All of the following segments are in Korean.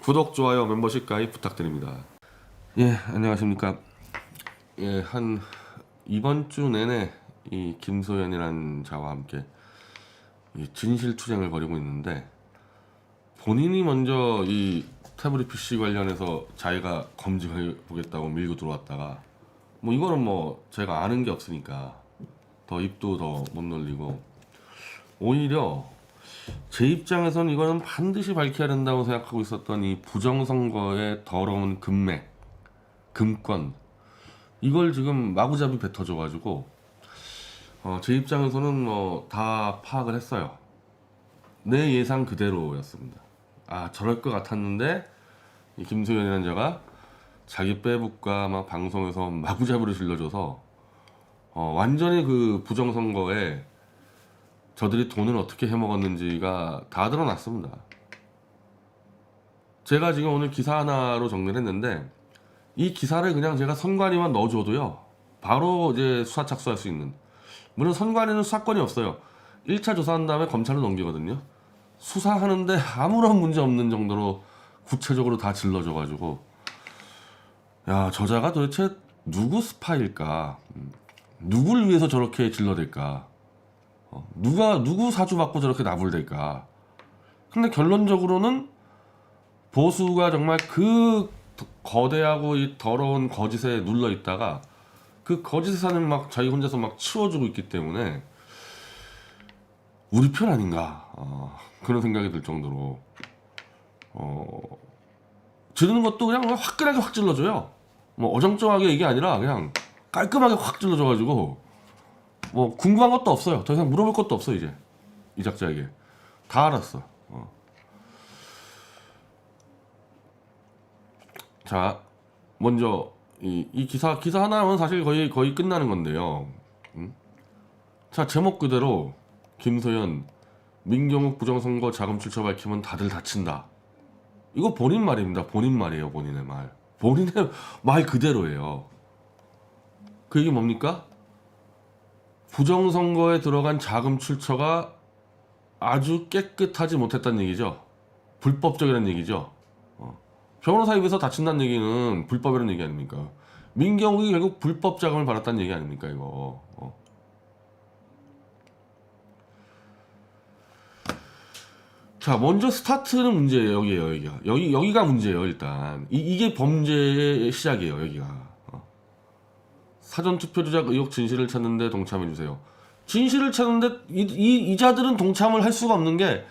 구독, 좋아요, 멤버십 가입 부탁드립니다. 예, 안녕하십니까. 예, 한 이번 주 내내 이 김소연이라는 자와 함께 이 진실투쟁을 벌이고 있는데, 본인이 먼저 이 태블릿 PC 관련해서 자기가 검증해 보겠다고 밀고 들어왔다가, 뭐 이거는 뭐 제가 아는 게 없으니까 더 입도 더 못 놀리고, 오히려 제 입장에선 이거는 반드시 밝혀야 된다고 생각하고 있었던 이 부정선거의 더러운 금맥, 금권, 이걸 지금 마구잡이 뱉어줘가지고 제 입장에서는 뭐 다 파악을 했어요. 내 예상 그대로였습니다. 아, 저럴 것 같았는데 이 김소연이라는 자가 자기 빼북과 막 방송에서 마구잡이로 질러줘서 완전히 그 부정선거에 저들이 돈을 어떻게 해먹었는지가 다 드러났습니다. 제가 지금 오늘 기사 하나로 정리를 했는데, 이 기사를 그냥 제가 선관위만 넣어줘도요 바로 이제 수사 착수할 수 있는, 물론 선관위는 수사권이 없어요. 1차 조사한 다음에 검찰로 넘기거든요. 수사하는데 아무런 문제 없는 정도로 구체적으로 다 질러줘가지고, 야, 저자가 도대체 누구 스파일까, 누굴 위해서 저렇게 질러댈까, 누구 사주받고 저렇게 나불댈까. 근데 결론적으로는 보수가 정말 그 거대하고 이 더러운 거짓에 눌러 있다가 그 거짓의 산을 막 자기 혼자서 막 치워주고 있기 때문에 우리 편 아닌가, 그런 생각이 들 정도로 지르는 것도 그냥 화끈하게 확 질러줘요. 뭐 어정쩡하게 이게 아니라 그냥 깔끔하게 확 질러줘가지고 뭐 궁금한 것도 없어요. 더 이상 물어볼 것도 없어. 이제 이 작자에게 다 알았어. 자, 먼저 이 기사 하나면 사실 거의 끝나는 건데요. 자, 제목 그대로 김소연 민경욱 부정선거 자금 출처 밝히면 다들 다친다. 이거 본인 말입니다. 본인 말이에요. 본인의 말. 본인의 말 그대로예요. 그 얘기 뭡니까? 부정선거에 들어간 자금 출처가 아주 깨끗하지 못했다는 얘기죠. 불법적이라는 얘기죠. 변호사 입에서 다친다는 얘기는 불법이라는 얘기 아닙니까? 민경욱이 결국 불법 자금을 받았다는 얘기 아닙니까, 이거. 자, 먼저 스타트는 문제예요. 여기가 문제예요. 일단 이게 범죄의 시작이에요. 여기가. 사전투표 조작 의혹 진실을 찾는데 동참해주세요. 진실을 찾는데 이자들은 동참을 할 수가 없는 게,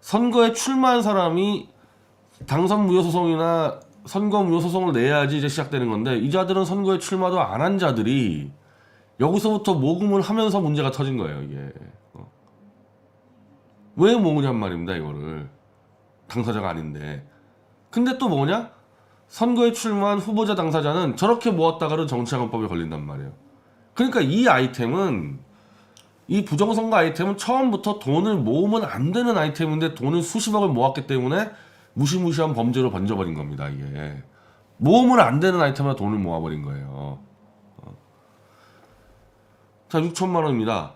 선거에 출마한 사람이 당선 무효 소송이나 선거 무효 소송을 내야지 이제 시작되는 건데, 이자들은 선거에 출마도 안 한 자들이 여기서부터 모금을 하면서 문제가 터진 거예요. 이게 왜 모으냔 말입니다. 이거를 당사자가 아닌데. 근데 또 뭐냐? 선거에 출마한 후보자 당사자는 저렇게 모았다가는 정치자금법에 걸린단 말이에요. 그러니까 이 부정선거 아이템은 처음부터 돈을 모으면 안 되는 아이템인데 돈을 수십억을 모았기 때문에 무시무시한 범죄로 번져버린 겁니다. 이게 모으면 안 되는 아이템에 돈을 모아버린 거예요. 자, 6천만 원입니다.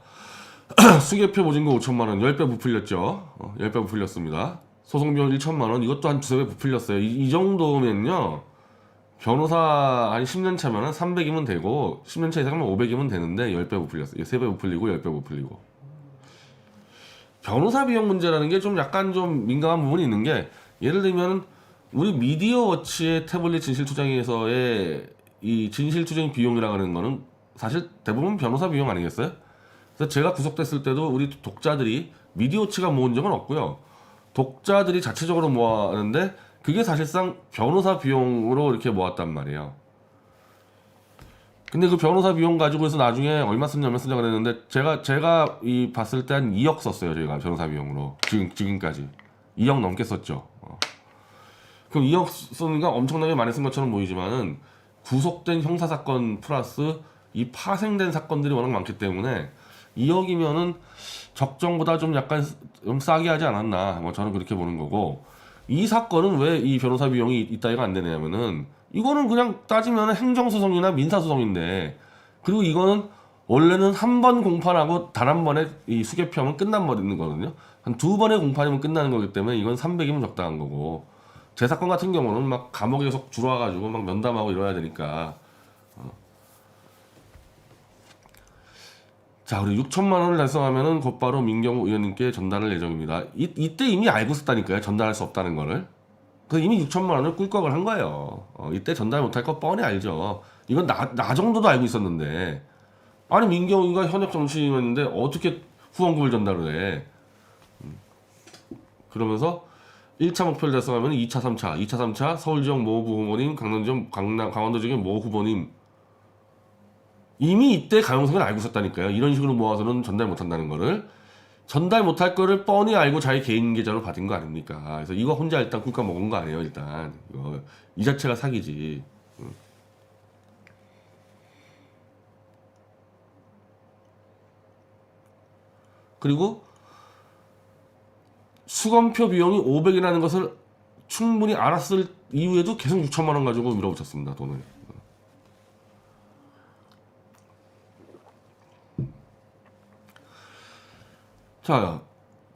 수개표 보증금 5천만 원, 10배 부풀렸죠. 10배 부풀렸습니다. 소송비용 1천만 원, 이것도 한 두세 배 부풀렸어요. 이 정도면요, 변호사 한 10년 차면은 300이면 되고, 10년 차 이상이면 500이면 되는데 10배 부풀렸어요. 3배 부풀리고 10배 부풀리고. 변호사 비용 문제라는 게 좀 약간 좀 민감한 부분이 있는 게, 예를 들면 우리 미디어워치의 태블릿 진실투쟁에서의 이 진실투쟁 비용이라고 하는 거는 사실 대부분 변호사 비용 아니겠어요? 그래서 제가 구속됐을 때도 우리 독자들이 미디어워치가 모은 적은 없고요. 독자들이 자체적으로 모았는데 그게 사실상 변호사 비용으로 이렇게 모았단 말이에요. 근데 그 변호사 비용 가지고 해서 나중에 얼마 쓰냐 그랬는데, 제가 봤을 때 한 2억 썼어요. 저희가 변호사 비용으로 지금까지 2억 넘게 썼죠. 그럼 2억 쓰니까 엄청나게 많이 쓴 것처럼 보이지만은, 구속된 형사 사건 플러스 이 파생된 사건들이 워낙 많기 때문에 2억이면은 적정보다 좀 약간 좀 싸게 하지 않았나, 뭐 저는 그렇게 보는 거고. 이 사건은 왜 이 변호사 비용이 이따위가 안 되냐면은, 이거는 그냥 따지면 행정소송이나 민사소송인데, 그리고 이거는 원래는 한 번 공판하고 단 한 번에 이 수개표하면 끝난 버리는 거거든요. 한 두 번의 공판이면 끝나는 거기 때문에 이건 300이면 적당한 거고, 제 사건 같은 경우는 막 감옥에 계속 들어와가지고 막 면담하고 이래야 되니까. 자, 그리고 6천만 원을 달성하면은 곧바로 민경욱 의원님께 전달할 예정입니다. 이때 이미 알고 있었다니까요. 전달할 수 없다는 거를. 그래서 이미 6천만 원을 꿀꺽을 한 거예요. 이때 전달 못할 거 뻔히 알죠. 이건 나 정도도 알고 있었는데. 아니, 민경욱이가 현역 정치인이었는데 어떻게 후원금을 전달을 해. 그러면서 1차 목표를 달성하면 2차, 3차, 2차, 3차 서울 지역 모 후보님, 강원도 지역 모 후보님 이미 이때 가용성을 알고 있었다니까요. 이런 식으로 모아서는 전달 못한다는 거를. 전달 못할 거를 뻔히 알고 자기 개인 계좌로 받은 거 아닙니까? 그래서 이거 혼자 일단 꿀꺽 먹은 거 아니에요, 일단. 이 자체가 사기지. 그리고 수검표 비용이 500이라는 것을 충분히 알았을 이후에도 계속 6천만 원 가지고 밀어붙였습니다, 돈을. 자,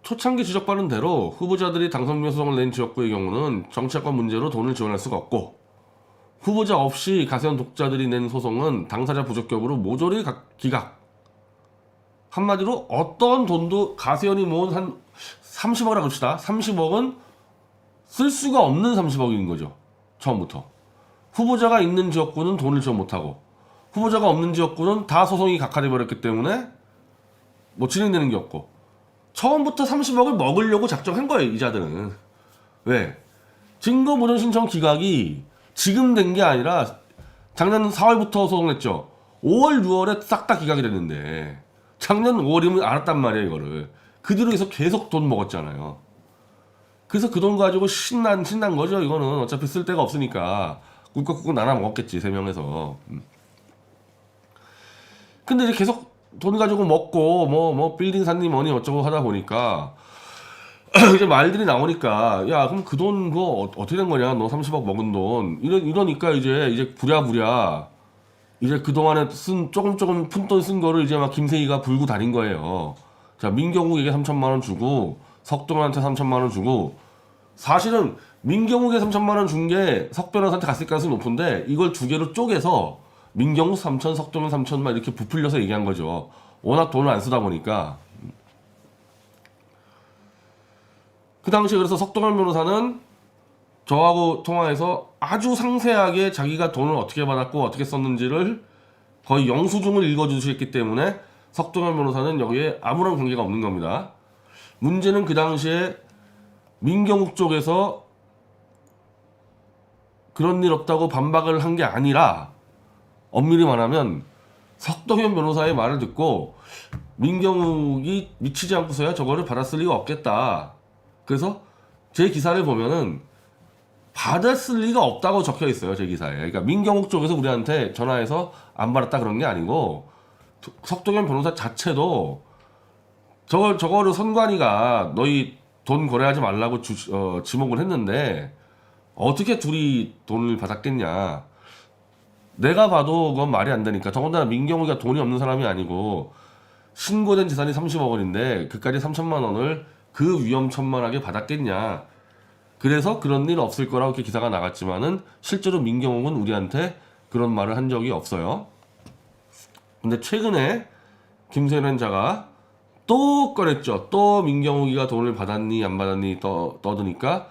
초창기 지적받은 대로 후보자들이 당선명 소송을 낸 지역구의 경우는 정치학과 문제로 돈을 지원할 수가 없고, 후보자 없이 가세현 독자들이 낸 소송은 당사자 부적격으로 모조리 기각. 한마디로 어떤 돈도 가세현이 모은 한 30억이라고 합시다. 30억은 쓸 수가 없는 30억인 거죠. 처음부터. 후보자가 있는 지역구는 돈을 지원 못하고, 후보자가 없는 지역구는 다 소송이 각하돼 버렸기 때문에 뭐 진행되는 게 없고, 처음부터 30억을 먹으려고 작정한 거예요, 이자들은. 왜? 증거보전 신청 기각이 지금 된 게 아니라 작년 4월부터 소송했죠. 5월, 6월에 싹 다 기각이 됐는데 작년 5월이면 알았단 말이에요, 이거를. 그 뒤로 계속 돈 먹었잖아요. 그래서 그 돈 가지고 신난 거죠. 이거는 어차피 쓸 데가 없으니까 꿀꺽꿀꺽 나눠 먹었겠지, 3명에서. 근데 이제 계속 돈 가지고 먹고 뭐 빌딩 샀니 뭐니 어쩌고 하다 보니까 이제 말들이 나오니까, 야, 그럼 그 돈 그거 어떻게 된 거냐, 너 30억 먹은 돈 이러니까 이제 부랴부랴 이제 그동안에 쓴 조금 푼돈 쓴 거를 이제 막 김세희가 불고 다닌 거예요. 자, 민경욱에게 3천만 원 주고 석동현한테 3천만 원 주고, 사실은 민경욱에 3천만 원 준 게 석 변호사한테 갔을 가능성이 높은데 이걸 두 개로 쪼개서 민경욱 3천, 석동현 3천만 이렇게 부풀려서 얘기한 거죠. 워낙 돈을 안 쓰다 보니까. 그 당시에 그래서 석동현 변호사는 저하고 통화해서 아주 상세하게 자기가 돈을 어떻게 받았고 어떻게 썼는지를 거의 영수증을 읽어주셨기 때문에 석동현 변호사는 여기에 아무런 관계가 없는 겁니다. 문제는 그 당시에 민경욱 쪽에서 그런 일 없다고 반박을 한 게 아니라, 엄밀히 말하면 석동현 변호사의 말을 듣고 민경욱이 미치지 않고서야 저거를 받았을 리가 없겠다. 그래서 제 기사를 보면은 받았을 리가 없다고 적혀 있어요, 제 기사에. 그러니까 민경욱 쪽에서 우리한테 전화해서 안 받았다 그런 게 아니고, 석동현 변호사 자체도 저거를 선관위가 너희 돈 거래하지 말라고 지목을 했는데 어떻게 둘이 돈을 받았겠냐. 내가 봐도 그건 말이 안 되니까. 더군다나 민경욱이가 돈이 없는 사람이 아니고 신고된 재산이 30억 원인데 그까지 3천만 원을 그 위험천만하게 받았겠냐. 그래서 그런 일 없을 거라고 이렇게 기사가 나갔지만은 실제로 민경욱은 우리한테 그런 말을 한 적이 없어요. 근데 최근에 김세현 자가 또 꺼냈죠. 또 민경욱이가 돈을 받았니 안 받았니 떠드니까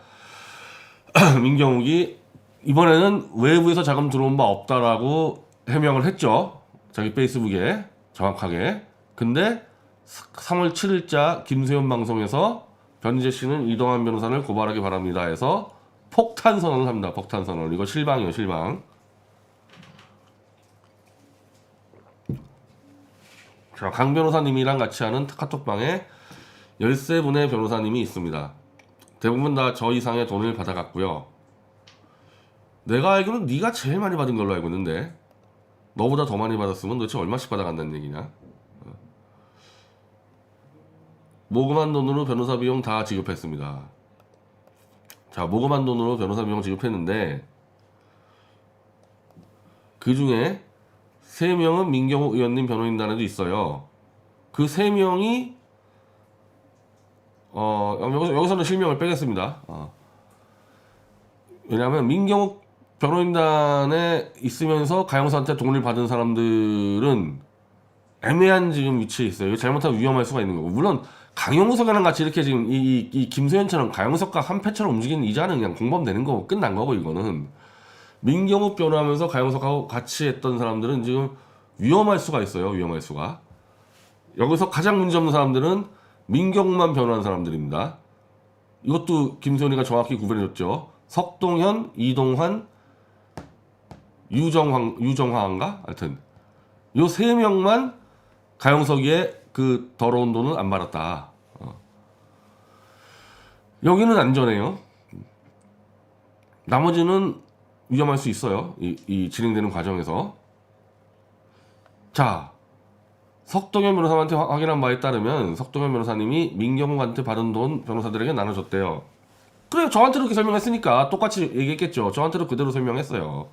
민경욱이 이번에는 외부에서 자금 들어온 바 없다라고 해명을 했죠. 자기 페이스북에 정확하게. 근데 3월 7일자 김세현 방송에서 변희재 씨는 이동환 변호사를 고발하기 바랍니다 해서 폭탄 선언을 합니다. 폭탄 선언. 이거 실방이에요, 실방. 자, 강 변호사님이랑 같이 하는 카톡방에 13분의 변호사님이 있습니다. 대부분 다 저 이상의 돈을 받아갔고요. 내가 알기로는 네가 제일 많이 받은 걸로 알고 있는데, 너보다 더 많이 받았으면 도대체 얼마씩 받아간다는 얘기냐? 모금한 돈으로 변호사 비용 다 지급했습니다. 자, 모금한 돈으로 변호사 비용 지급했는데 그 중에 3명은 민경욱 의원님 변호인단에도 있어요. 그 3명이 여기서는 실명을 빼겠습니다. 왜냐하면 민경욱 변호인단에 있으면서 가영석한테 돈을 받은 사람들은 애매한 지금 위치에 있어요. 잘못하면 위험할 수가 있는 거고. 물론 강용석이랑 같이 이렇게 지금 이 김소연처럼 가영석과 한패처럼 움직이는 이자는 그냥 공범되는 거고 끝난 거고. 이거는 민경욱 변호하면서 가영석하고 같이 했던 사람들은 지금 위험할 수가 있어요. 위험할 수가. 여기서 가장 문제없는 사람들은 민경욱만 변호한 사람들입니다. 이것도 김소연이가 정확히 구별해줬죠. 석동현, 이동환, 유정화인가? 하여튼 요 세 명만 가영석이의 그 더러운 돈은 안 받았다. 여기는 안전해요. 나머지는 위험할 수 있어요. 이 진행되는 과정에서. 자, 석동현 변호사한테 확인한 바에 따르면 석동현 변호사님이 민경욱한테 받은 돈 변호사들에게 나눠줬대요. 그래요. 저한테도 그렇게 설명했으니까 똑같이 얘기했겠죠. 저한테도 그대로 설명했어요.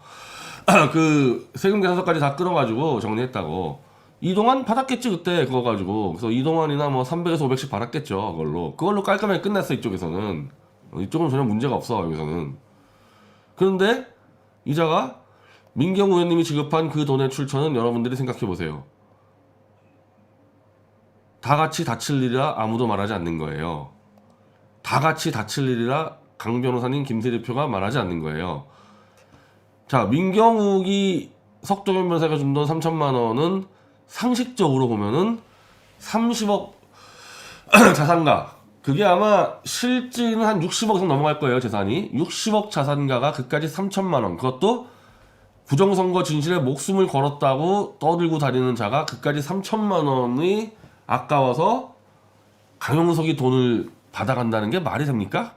그 세금 계산서까지 다 끌어가지고 정리했다고. 이동환 받았겠지 그때 그거 가지고. 그래서 이동환이나 뭐 300에서 500씩 받았겠죠. 그걸로 깔끔하게 끝났어. 이쪽에서는. 이쪽은 전혀 문제가 없어. 여기서는. 그런데 이자가 민경욱 의원님이 지급한 그 돈의 출처는 여러분들이 생각해보세요. 다 같이 다칠 일이라 아무도 말하지 않는 거예요. 다 같이 다칠 일이라 강 변호사님, 김세 대표가 말하지 않는 거예요. 자, 민경욱이 석동현 변호사가 준 돈 3천만 원은 상식적으로 보면은 30억 자산가. 그게 아마 실질은 한 60억 이상 넘어갈 거예요, 재산이. 60억 자산가가 그까지 3천만 원. 그것도 부정선거 진실에 목숨을 걸었다고 떠들고 다니는 자가 그까지 3천만 원이 아까워서 강용석이 돈을 받아간다는 게 말이 됩니까?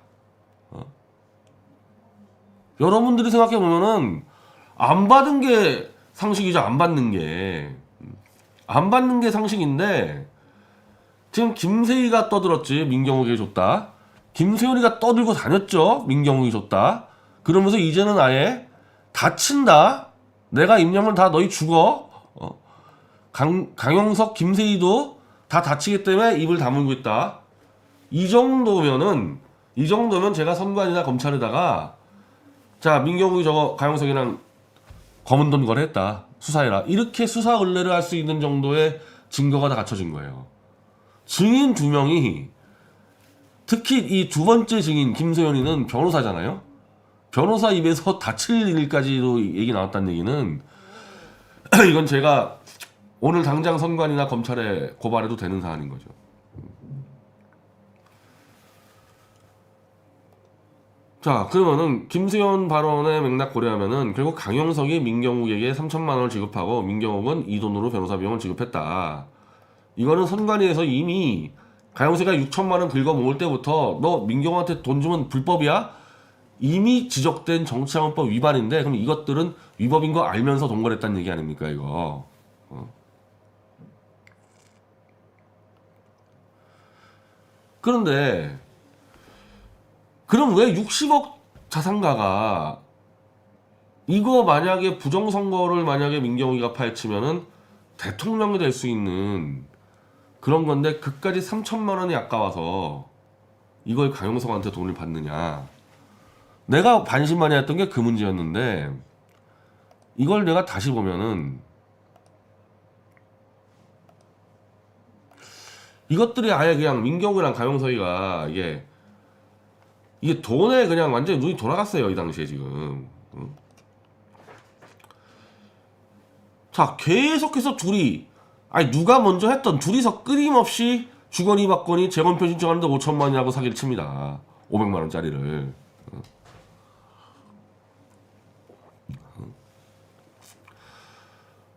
여러분들이 생각해보면은 안 받은 게 상식이죠. 안 받는 게. 안 받는 게 상식인데 지금 김세희가 떠들었지. 민경욱이 줬다. 김세현이가 떠들고 다녔죠. 민경욱이 줬다. 그러면서 이제는 아예 다친다. 내가 임명을 다 너희 죽어. 강용석, 김세희도 다 다치기 때문에 입을 다물고 있다. 이 정도면 제가 선관이나 검찰에다가 자, 민경욱이 저거 가영석이랑 검은 돈 거래했다. 수사해라. 이렇게 수사 의뢰를 할 수 있는 정도의 증거가 다 갖춰진 거예요. 증인 2명이 특히 이 두 번째 증인 김소연이는 변호사잖아요. 변호사 입에서 다칠 일까지도 얘기 나왔다는 얘기는 이건 제가 오늘 당장 선관이나 검찰에 고발해도 되는 사안인 거죠. 자, 그러면은 김수현 발언의 맥락 고려하면은 결국 강용석이 민경욱에게 3천만 원을 지급하고 민경욱은 이 돈으로 변호사 비용을 지급했다. 이거는 선관위에서 이미 강용석이가 6천만 원 긁어 모을 때부터 너 민경욱한테 돈 주면 불법이야? 이미 지적된 정치자금법 위반인데 그럼 이것들은 위법인 거 알면서 돈 거랬다는 얘기 아닙니까 이거? 그런데 그럼 왜 60억 자산가가 이거 만약에 부정선거를 만약에 민경욱이가 파헤치면은 대통령이 될 수 있는 그런 건데 그까지 3천만 원이 아까워서 이걸 강용석한테 돈을 받느냐. 내가 반신반의했던 게 그 문제였는데 이걸 내가 다시 보면은 이것들이 아예 그냥 민경욱이랑 강용석이가 이게 돈에 그냥 완전히 눈이 돌아갔어요. 이 당시에 지금. 자, 계속해서 둘이 누가 먼저 했던 둘이서 끊임없이 주거니 받거니 재건표 신청하는데 5천만 원이라고 사기를 칩니다. 500만 원짜리를.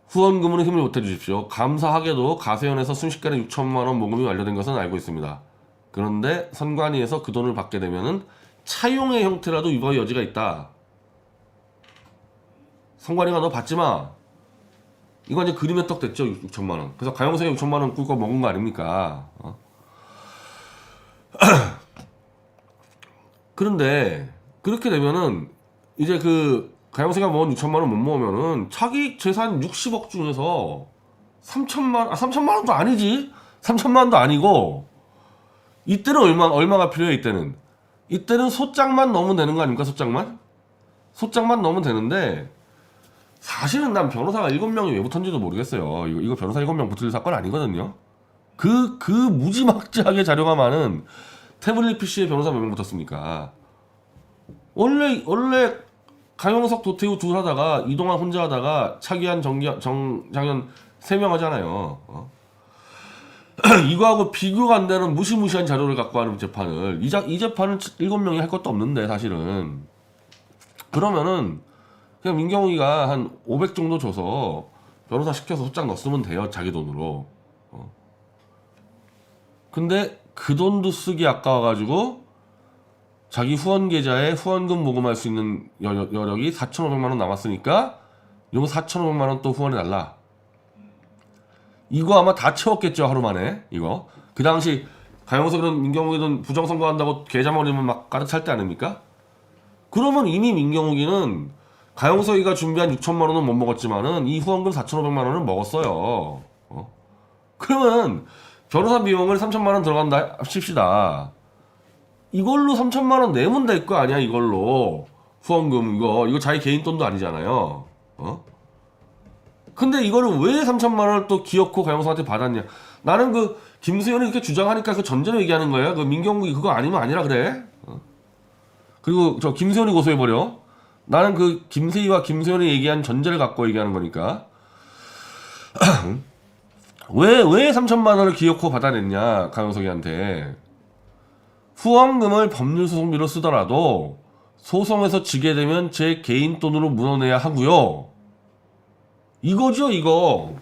후원금으로 힘을 보태주십시오. 감사하게도 가세연에서 순식간에 6천만 원 모금이 완료된 것은 알고 있습니다. 그런데 선관위에서 그 돈을 받게 되면은 차용의 형태라도 위법의 여지가 있다. 선관위가 너 받지 마. 이거 이제 그림의 떡 됐죠. 6천만 원. 그래서 가영석이 6천만 원 꿀꺽 먹은 거 아닙니까? 그런데 그렇게 되면은 이제 그 가영석이가 모은 6천만 원 못 모으면은 자기 재산 60억 중에서 3천만 원도 아니지. 3천만 원도 아니고 이때는 얼마가 필요해. 이때는 소장만 넣으면 되는 거 아닙니까? 소장만? 소장만 넣으면 되는데 사실은 난 변호사가 7명이 왜 붙었는지도 모르겠어요. 이거 변호사 7명 붙을 사건 아니거든요. 그 무지막지하게 자료가 많은 태블릿 PC에 변호사 몇 명 붙었습니까? 원래 강용석, 도태우 둘 하다가 이동환 혼자 하다가 차기한, 정장현 3명 하잖아요. 이거하고 비교가 안 되는 무시무시한 자료를 갖고 하는 재판을 이 재판은 7명이 할 것도 없는데 사실은 그러면은 그냥 민경욱이가 한 500 정도 줘서 변호사 시켜서 소장 넣었으면 돼요. 자기 돈으로. 근데 그 돈도 쓰기 아까워가지고 자기 후원 계좌에 후원금 모금할 수 있는 여력이 4,500만 원 남았으니까 요거 4,500만 원 또 후원해달라. 이거 아마 다 채웠겠죠, 하루 만에. 이거 그 당시 가영석이든 민경욱이든 부정선거한다고 계좌머리면 막 가득 찰 때 아닙니까? 그러면 이미 민경욱이는 가영석이가 준비한 6천만 원은 못 먹었지만은 이 후원금 4,500만 원은 먹었어요. 그러면 변호사 비용을 3천만 원 들어간다 합시다. 이걸로 3천만 원 내면 될 거 아니야, 이걸로. 후원금 이거 자기 개인 돈도 아니잖아요. 근데 이거를 왜 3천만 원을 또 기어코 가영석한테 받았냐? 나는 그 김수현이 이렇게 주장하니까 그 전제로 얘기하는 거예요. 그 민경욱이 그거 아니면 아니라 그래. 그리고 저 김수현이 고소해버려. 나는 그 김세희와 김수현이 얘기한 전제를 갖고 얘기하는 거니까. 왜 3천만 원을 기어코 받아냈냐, 강영석이한테. 후원금을 법률소송비로 쓰더라도 소송에서 지게 되면 제 개인 돈으로 물어내야 하고요. 이거죠, 이거.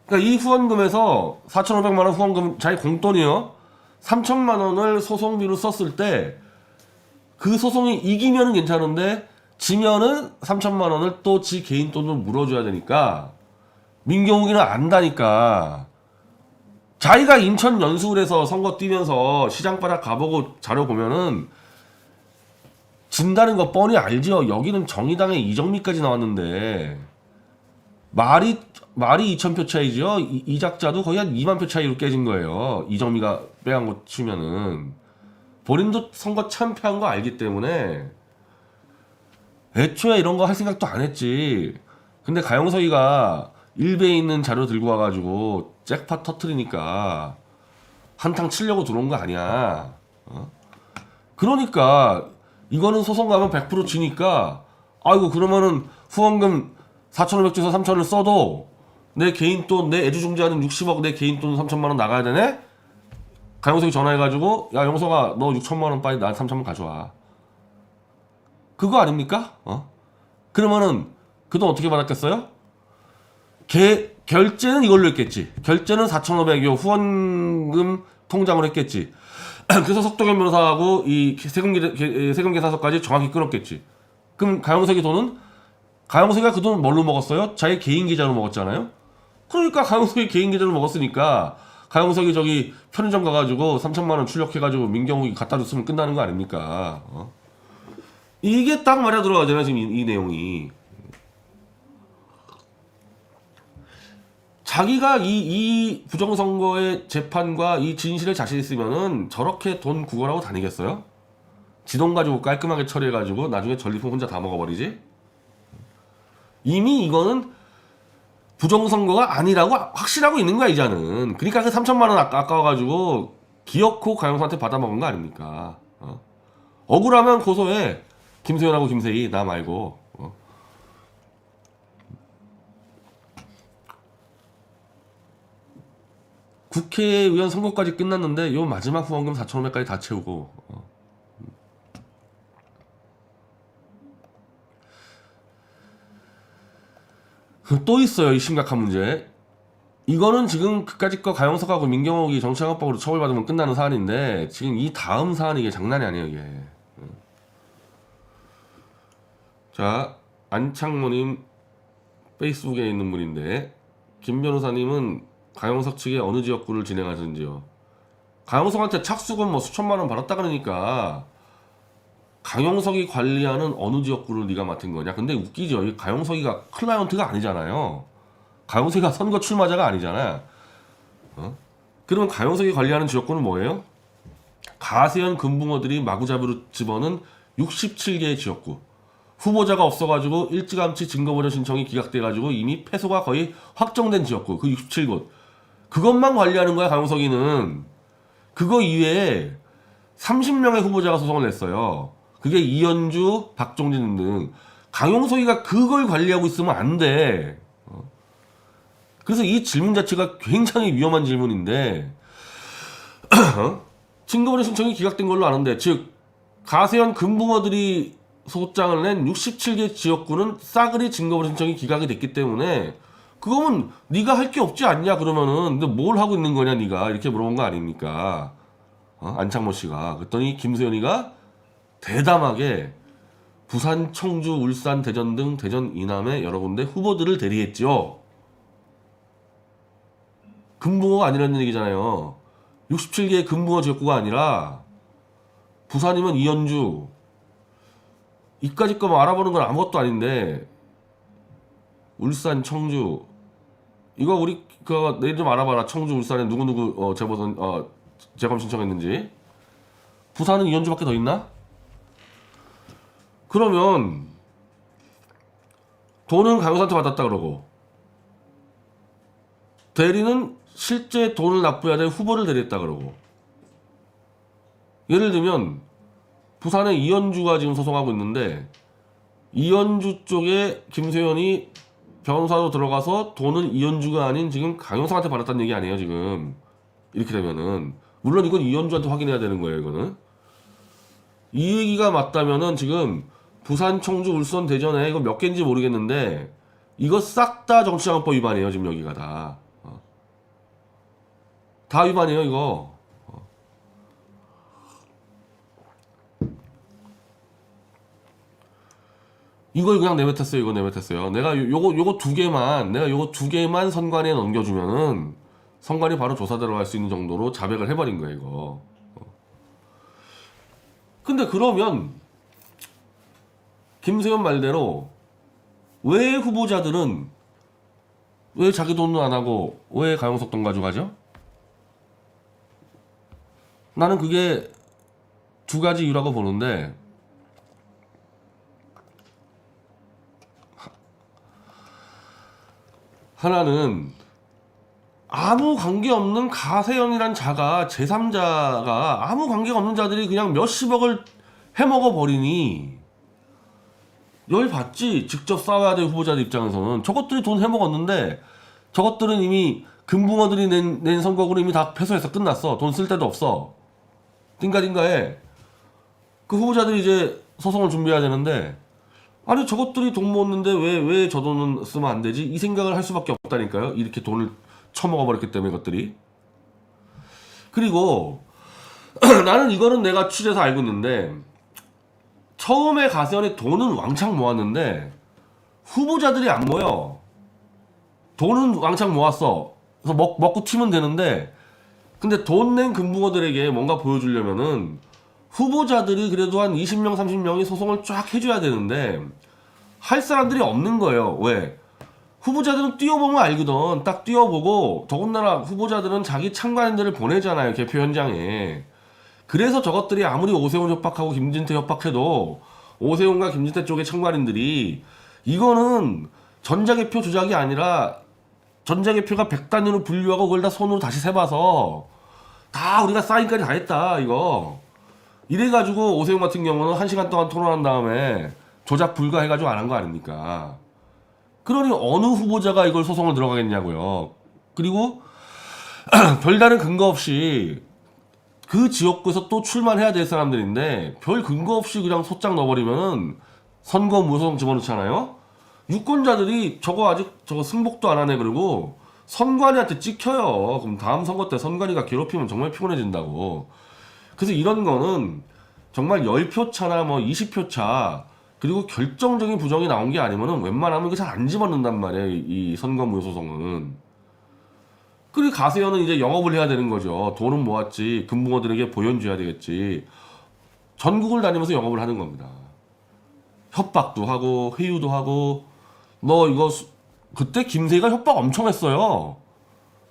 그러니까 이 후원금에서 4,500만 원 후원금 자기 공돈이요. 3천만 원을 소송비로 썼을 때 그 소송이 이기면은 괜찮은데 지면은 3천만 원을 또 지 개인 돈으로 물어줘야 되니까 민경욱이는 안다니까. 자기가 인천 연수울에서 선거 뛰면서 시장바닥 가보고 자료 보면은 진다는 거 뻔히 알죠. 여기는 정의당의 이정미까지 나왔는데 말이 2,000표 차이죠. 이작자도 거의 한 2만 표 차이로 깨진 거예요. 이정미가 빼간 거 치면은. 본인도 선거 참패한 거 알기 때문에 애초에 이런 거 할 생각도 안 했지. 근데 가영석이가 일베에 있는 자료 들고 와가지고 잭팟 터트리니까 한탕 치려고 들어온 거 아니야. 그러니까 이거는 소송 가면 100% 지니까 아이고 그러면은 후원금 4,500 줘서 3,000을 써도 내 개인 돈, 내 애주중지하는 60억 내 개인 돈 3천만 원 나가야 되네? 가영석이 전화해가지고 야 영석아 너 6천만 원 빨리 나 3천만 가져와. 그거 아닙니까? 그러면은 그 돈 어떻게 받았겠어요? 결제는 이걸로 했겠지. 결제는 4,500요 후원금 통장으로 했겠지. 그래서 석도경 변호사하고 이 세금 계산서까지 정확히 끊었겠지. 그럼 가영석이 돈은 가영석이가 그 돈 뭘로 먹었어요? 자기 개인 계좌로 먹었잖아요. 그러니까 가영석이 개인 계좌로 먹었으니까 가영석이 저기 편의점 가가지고 3천만 원 출력해가지고 민경욱이 갖다 줬으면 끝나는 거 아닙니까? 이게 딱 말이 들어가잖아요. 지금 이 내용이. 자기가 이 부정선거의 재판과 이 진실을 자신 있으면은 저렇게 돈 구걸하고 다니겠어요? 지 돈 가지고 깔끔하게 처리해가지고 나중에 전리품 혼자 다 먹어버리지? 이미 이거는 부정선거가 아니라고 확신하고 있는 거야 이제는. 그러니까 그 3천만 원 아까워가지고 기어코 가영석한테 받아먹은 거 아닙니까? 억울하면 고소해. 김수현하고 김세희 나 말고. 국회의원 선거까지 끝났는데 요 마지막 후원금 4,500까지 다 채우고 또 있어요. 이 심각한 문제. 이거는 지금 그까짓 거 가영석하고 민경욱이 정치자금법으로 처벌받으면 끝나는 사안인데 지금 이 다음 사안이 이게 장난이 아니에요. 이게. 자, 안창모님 페이스북에 있는 분인데 김 변호사님은 가영석 측에 어느 지역구를 진행하시는지요? 가영석한테 착수금 뭐 수천만 원 받았다 그러니까 강영석이 관리하는 어느 지역구를 네가 맡은 거냐? 근데 웃기죠. 이 가영석이가 클라이언트가 아니잖아요. 가영석이가 선거 출마자가 아니잖아. 그러면 가영석이 관리하는 지역구는 뭐예요? 가세현 금붕어들이 마구잡이로 집어는 67개의 지역구. 후보자가 없어가지고 일찌감치 증거보전 신청이 기각돼가지고 이미 패소가 거의 확정된 지역구. 그 67곳. 그것만 관리하는 거야, 강용석이는. 그거 이외에 30명의 후보자가 소송을 냈어요. 그게 이현주, 박종진 등. 강용석이가 그걸 관리하고 있으면 안 돼. 그래서 이 질문 자체가 굉장히 위험한 질문인데 증거보전 신청이 기각된 걸로 아는데, 즉 가세현 금붕어들이 소장을 낸 67개 지역구는 싸그리 증거보전 신청이 기각이 됐기 때문에 그거면 네가 할 게 없지 않냐 그러면은. 근데 뭘 하고 있는 거냐 네가, 이렇게 물어본 거 아닙니까? 안창모 씨가. 그랬더니 김소연이가 대담하게 부산, 청주, 울산, 대전 등 대전 이남의 여러 군데 후보들을 대리했죠. 금붕어가 아니라는 얘기잖아요. 67개의 금붕어 지역구가 아니라 부산이면 이현주, 이까짓 거만 알아보는 건 아무것도 아닌데 울산, 청주, 이거 우리 그 내일 좀 알아봐라. 청주, 울산에 누구누구 재검 신청했는지. 부산은 이현주밖에 더 있나? 그러면 돈은 강효사한테 받았다 그러고 대리는 실제 돈을 납부해야 될 후보를 대리했다 그러고. 예를 들면 부산에 이현주가 지금 소송하고 있는데 이현주 쪽에 김세현이 변호사로 들어가서 돈은 이현주가 아닌 지금 강용석한테 받았다는 얘기 아니에요 지금. 이렇게 되면은 물론 이건 이현주한테 확인해야 되는 거예요. 이거는 이 얘기가 맞다면은 지금 부산, 청주, 울산, 대전에 이거 몇 개인지 모르겠는데 이거 싹 다 정치자금법 위반이에요. 지금 여기가 다 위반이에요 이거. 이걸 그냥 내뱉었어요. 이거 내뱉었어요. 내가 요거 두 개만 선관위에 넘겨주면은 선관위 바로 조사 들어갈 수 있는 정도로 자백을 해버린 거예요 이거. 근데 그러면 김세현 말대로 왜 후보자들은 왜 자기 돈도 안 하고 왜 강용석 돈 가져가죠? 나는 그게 두 가지 이유라고 보는데, 하나는 아무 관계없는 가세현이란 자가, 제3자가 아무 관계가 없는 자들이 그냥 몇십억을 해먹어 버리니 열받지. 직접 싸워야 될 후보자들 입장에서는. 저것들이 돈 해먹었는데 저것들은 이미 금붕어들이 낸 선거구로 이미 다 패소해서 끝났어. 돈 쓸 데도 없어. 띵가띵가해. 그 후보자들이 이제 소송을 준비해야 되는데, 아니 저것들이 돈 모았는데 왜 저 돈은 쓰면 안 되지? 이 생각을 할 수밖에 없다니까요. 이렇게 돈을 처먹어 버렸기 때문에 것들이. 그리고 나는 이거는 내가 취재해서 알고 있는데, 처음에 가세현이 돈은 왕창 모았는데 후보자들이 안 모여. 돈은 왕창 모았어. 그래서 먹고 튀면 되는데, 근데 돈 낸 금붕어들에게 뭔가 보여주려면은 후보자들이 그래도 한 20명, 30명이 소송을 쫙 해줘야 되는데 할 사람들이 없는 거예요. 왜? 후보자들은 뛰어보면 알거든. 딱 뛰어보고, 더군다나 후보자들은 자기 참관인들을 보내잖아요. 개표 현장에. 그래서 저것들이 아무리 오세훈 협박하고 김진태 협박해도 오세훈과 김진태 쪽의 참관인들이 이거는 전자개표 조작이 아니라 전자개표가 100단위로 분류하고 그걸 다 손으로 다시 세봐서 다 우리가 사인까지 다 했다 이거. 이래가지고 오세훈 같은 경우는 1시간 동안 토론한 다음에 조작 불가해가지고 안 한 거 아닙니까? 그러니 어느 후보자가 이걸 소송을 들어가겠냐고요. 그리고 별다른 근거 없이 그 지역구에서 또 출마해야 될 사람들인데 별 근거 없이 그냥 소장 넣어버리면은 선거 무소송 집어넣잖아요. 유권자들이 저거 승복도 안 하네 그러고 선관위한테 찍혀요. 그럼 다음 선거 때 선관위가 괴롭히면 정말 피곤해진다고. 그래서 이런 거는 정말 10표 차나 뭐 20표 차, 그리고 결정적인 부정이 나온 게 아니면은 웬만하면 이거 잘 안 집어넣는단 말이에요. 이 선거 무효소송은. 그리고 가세현은 이제 영업을 해야 되는 거죠. 돈은 모았지. 금붕어들에게 보연줘야 되겠지. 전국을 다니면서 영업을 하는 겁니다. 협박도 하고 회유도 하고. 너 이거 그때 김세희가 협박 엄청 했어요.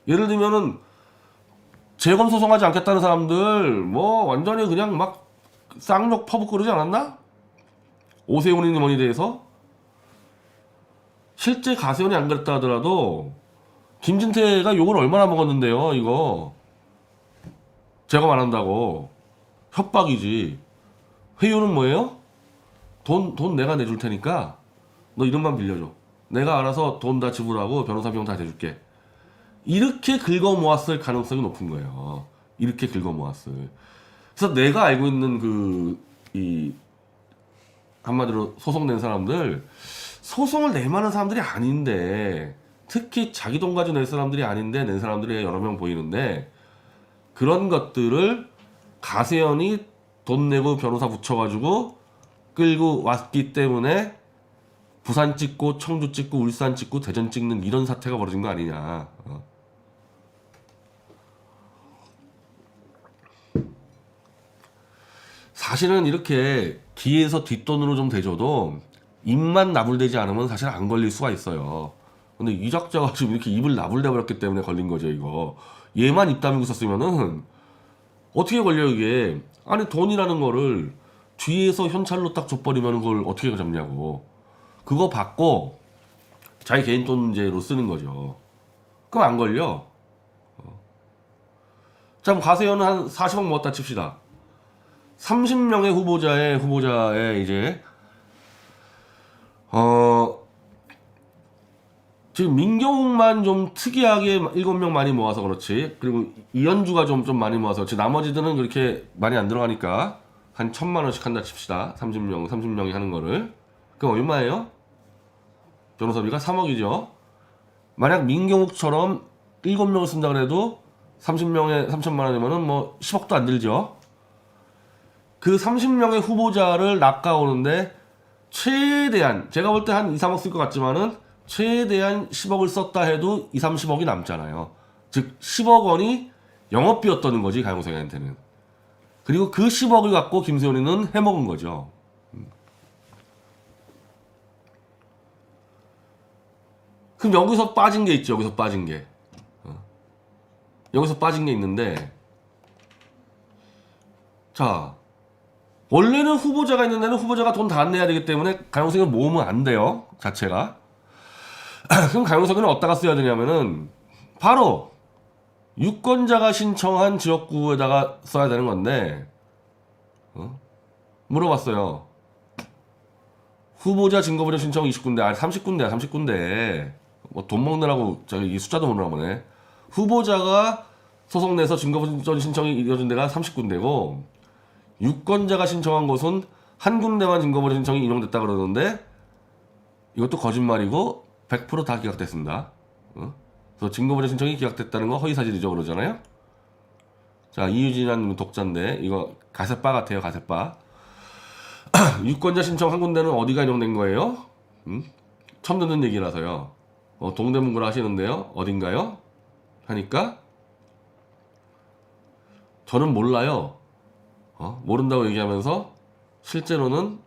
예를 들면은 재검 소송하지 않겠다는 사람들 뭐 완전히 그냥 막 쌍욕 퍼붓고 그러지 않았나? 오세훈이니 뭐니 대해서 실제 가세현이 안 그랬다 하더라도 김진태가 욕을 얼마나 먹었는데요. 이거 제거 안 한다고 협박이지. 회유는 뭐예요? 돈 내가 내줄 테니까 너 이름만 빌려줘. 내가 알아서 돈 다 지불하고 변호사 비용 다 대줄게. 이렇게 긁어 모았을 가능성이 높은 거예요. 이렇게 긁어 모았을. 그래서 내가 알고 있는 이 한마디로 소송낸 사람들, 소송을 낼 만한 사람들이 아닌데, 특히 자기 돈 가지고 낼 사람들이 아닌데 낸 사람들이 여러 명 보이는데, 그런 것들을 가세현이 돈 내고 변호사 붙여가지고 끌고 왔기 때문에 부산 찍고 청주 찍고 울산 찍고 대전 찍는 이런 사태가 벌어진 거 아니냐. 사실은 이렇게 뒤에서 뒷돈으로 좀 대줘도 입만 나불대지 않으면 사실 안 걸릴 수가 있어요. 근데 이 작자가 지금 이렇게 입을 나불대버렸기 때문에 걸린 거죠, 이거. 얘만 입 다물고 있었으면은 어떻게 걸려, 이게. 아니, 돈이라는 거를 뒤에서 현찰로 딱 줘버리면 그걸 어떻게 잡냐고. 그거 받고 자기 개인 돈제로 쓰는 거죠. 그럼 안 걸려. 자, 그럼 가세현은 한 40억 모았다 칩시다. 30명의 후보자의 이제 지금 민경욱만 좀 특이하게 7명 많이 모아서 그렇지. 그리고 이현주가 좀 많이 모아서 그렇지. 나머지들은 그렇게 많이 안 들어가니까 한 1,000만 원씩 한다 칩시다. 30명이 하는 거를. 그럼 얼마예요? 변호사비가 3억이죠. 만약 민경욱처럼 7명을 쓴다 그래도 30명에 3,000만 원이면은 뭐 10억도 안 들죠. 그 30명의 후보자를 낚아오는데 최대한, 제가 볼 때 한 2, 3억 쓸 것 같지만은 최대한 10억을 썼다 해도 2, 30억이 남잖아요. 즉 10억 원이 영업비였다는 거지, 가용석이한테는. 그리고 그 10억을 갖고 김세현이는 해먹은 거죠. 그럼 여기서 빠진 게 있죠. 여기서 빠진 게. 여기서 빠진 게 있는데, 자, 원래는 후보자가 있는 데는 후보자가 돈 다 내야 되기 때문에 가용석이는 모으면 안 돼요, 자체가. 그럼 가용석이는 어디다가 써야 되냐면은 바로 유권자가 신청한 지역구에다가 써야 되는 건데, 물어봤어요. 후보자 증거보전 신청 20군데, 아니 30군데야, 30군데. 뭐 돈 먹느라고 저기 숫자도 모르나 보네. 후보자가 소송 내서 증거보전 신청이 이루어진 데가 30군데고, 유권자가 신청한 곳은 한 군데만 증거보전 신청이 인용됐다 그러는데, 이것도 거짓말이고 100% 다 기각됐습니다. 그래서 증거보전 신청이 기각됐다는 거 허위사실이죠, 그러잖아요. 자, 이유진이라는 독자인데 이거 가세빠 같아요, 가세빠. 유권자 신청 한 군데는 어디가 인용된 거예요? 처음 듣는 얘기라서요. 동대문구를 하시는데요, 어딘가요? 하니까 저는 몰라요. 모른다고 얘기하면서 실제로는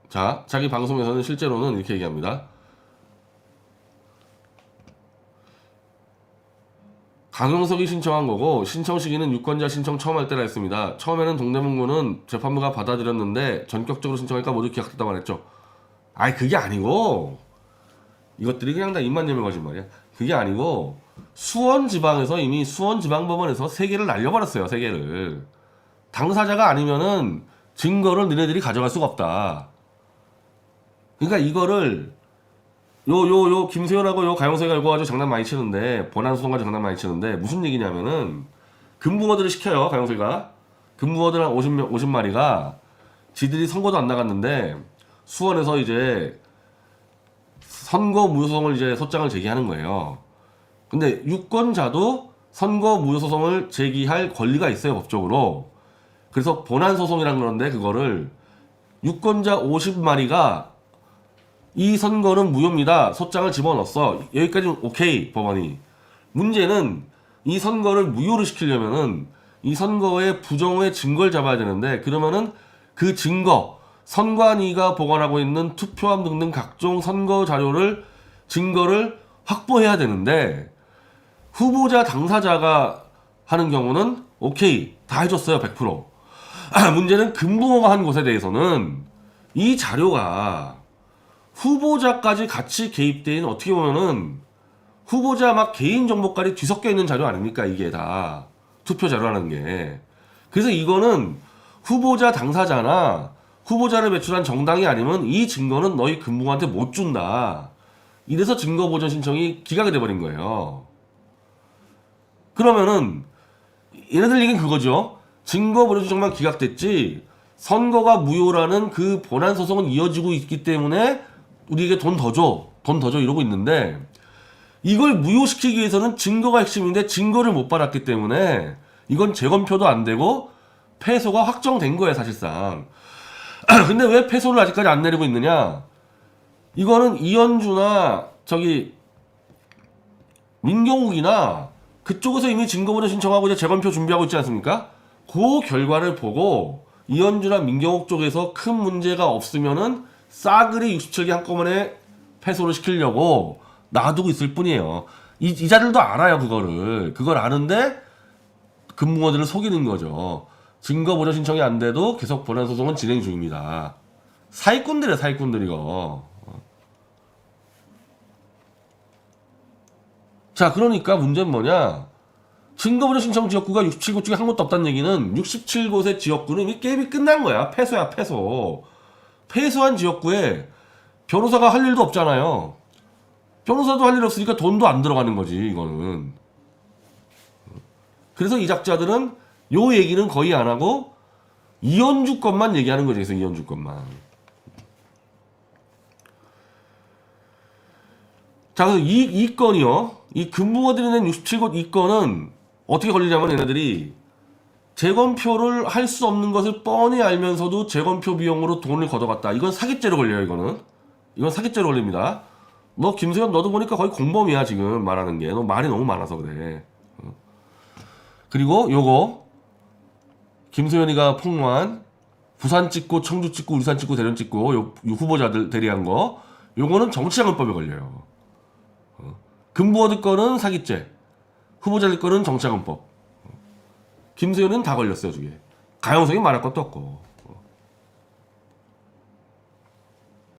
자, 자기 방송에서는 실제로는 이렇게 얘기합니다. 강용석이 신청한 거고, 신청 시기는 유권자 신청 처음 할 때라 했습니다. 처음에는 동대문구는 재판부가 받아들였는데 전격적으로 신청하니까 모두 기각됐다고 했죠. 아니, 그게 아니고, 이것들이 그냥 다 입만 열면 거짓말이야. 그게 아니고, 수원지방에서 이미 수원지방법원에서 3개를 날려버렸어요. 3개를. 당사자가 아니면은 증거를 너네들이 가져갈 수가 없다. 그러니까 이거를 김세현하고 가용석이가 이거 가지고 장난 많이 치는데, 본안소송 가지고 장난 많이 치는데, 무슨 얘기냐면은 금붕어들을 시켜요. 가용석이가 금붕어들 한 50마리가 지들이 선거도 안 나갔는데 수원에서 이제 선거 무효소송을 이제 소장을 제기하는 거예요. 근데 유권자도 선거 무효소송을 제기할 권리가 있어요, 법적으로. 그래서 본안소송이라는 건데, 그거를 유권자 50마리가 이 선거는 무효입니다, 소장을 집어넣었어. 여기까지는 오케이, 법원이. 문제는 이 선거를 무효를 시키려면은 이 선거의 부정의 증거를 잡아야 되는데, 그러면은 그 증거, 선관위가 보관하고 있는 투표함 등등 각종 선거 자료를, 증거를 확보해야 되는데, 후보자 당사자가 하는 경우는 오케이, 다 해줬어요, 100%. 문제는 금붕어가 한 것에 대해서는 이 자료가 후보자까지 같이 개입돼 있는, 어떻게 보면은 후보자 막 개인 정보까지 뒤섞여 있는 자료 아닙니까? 이게 다 투표 자료라는 게. 그래서 이거는 후보자 당사자나 후보자를 배출한 정당이 아니면 이 증거는 너희 금붕어한테 못 준다. 이래서 증거 보전 신청이 기각이 돼버린 거예요. 그러면은 얘네들 얘기는 그거죠. 증거 보전 신청만 기각됐지 선거가 무효라는 그 본안 소송은 이어지고 있기 때문에 우리에게 돈 더 줘, 돈 더 줘 이러고 있는데, 이걸 무효시키기 위해서는 증거가 핵심인데 증거를 못 받았기 때문에 이건 재검표도 안 되고 패소가 확정된 거예요, 사실상. 근데 왜 패소를 아직까지 안 내리고 있느냐? 이거는 이현주나 저기 민경욱이나 그쪽에서 이미 증거보전 신청하고 이제 재검표 준비하고 있지 않습니까? 그 결과를 보고 이현주나 민경욱 쪽에서 큰 문제가 없으면은 싸그리 67개 한꺼번에 패소를 시키려고 놔두고 있을 뿐이에요. 이 자들도 알아요, 그거를. 그걸 아는데 금붕어들을 속이는 거죠. 증거 보전 신청이 안 돼도 계속 본안 소송은 진행 중입니다. 사기꾼들이에요, 사기꾼들 이거. 자, 그러니까 문제는 뭐냐? 증거 보전 신청 지역구가 67곳 중에 한 곳도 없다는 얘기는 67곳의 지역구는 이미 게임이 끝난 거야. 패소야, 패소. 패소한 지역구에 변호사가 할 일도 없잖아요. 변호사도 할 일 없으니까 돈도 안 들어가는 거지, 이거는. 그래서 이 작자들은 요 얘기는 거의 안 하고 이현주 것만 얘기하는 거죠. 그래서 이현주 것만. 자, 그래서 이 건이요. 이 금붕어들이 낸 67곳 이 건은 어떻게 걸리냐면 얘네들이 재검표를 할 수 없는 것을 뻔히 알면서도 재검표 비용으로 돈을 걷어갔다. 이건 사기죄로 걸려요, 이거는. 이건 사기죄로 걸립니다. 너 김소연 너도 보니까 거의 공범이야, 지금 말하는 게. 너 말이 너무 많아서 그래. 그리고 요거 김소연이가 폭로한 부산 찍고 청주 찍고 울산 찍고 대전 찍고 요 후보자들 대리한 거, 요거는 정치자금법에 걸려요. 금붕어들 거는 사기죄, 후보자들 거는 정치자금법. 김소연은 다 걸렸어요, 저게. 가용석이 말할 것도 없고.